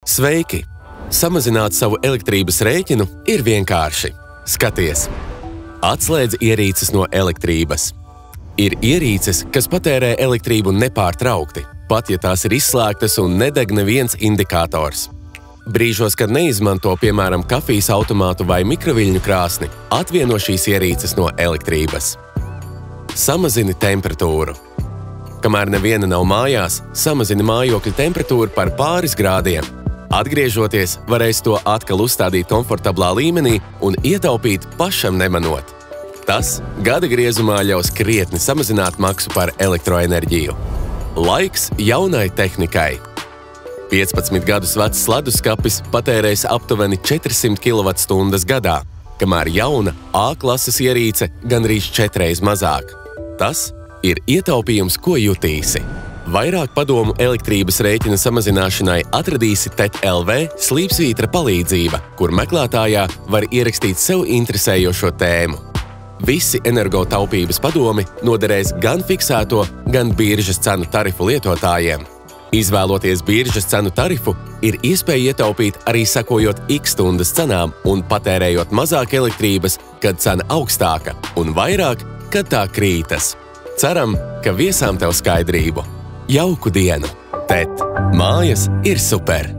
Sveiki! Samazināt savu elektrības rēķinu ir vienkārši. Skaties! Atslēdz ierīces no elektrības. Ir ierīces, kas patērē elektrību nepārtraukti, pat ja tās ir izslēgtas un nedeg neviens indikators. Brīžos, kad neizmanto, piemēram, kafijas automātu vai mikroviļņu krāsni, atvieno šīs ierīces no elektrības. Samazini temperatūru. Kamēr neviena nav mājās, samazini mājokļa temperatūru par pāris grādiem. Atgriežoties, varēs to atkal uzstādīt komfortablā līmenī un ietaupīt pašam nemanot. Tas gada griezumā ļaus krietni samazināt maksu par elektroenerģiju. Laiks jaunai tehnikai. 15 gadus vecs sleduskapis patērēs aptuveni 400 kWh gadā, kamēr jauna A-klases ierīce gandrīz 4 reizes mazāk. Tas ir ietaupījums, ko jutīsi. Vairāk padomu elektrības rēķina samazināšanai atradīsi TET.LV slīpsvītra palīdzība, kur meklētājā var ierakstīt sev interesējošo tēmu. Visi energotaupības padomi noderēs gan fiksēto, gan biržas cenu tarifu lietotājiem. Izvēloties biržas cenu tarifu, ir iespēja ietaupīt arī sekojot X stundas cenām un patērējot mazāk elektrības, kad cena augstāka, un vairāk, kad tā krītas. Ceram, ka viesām tev skaidrību. Jauku dienu! TET. Mājas ir super!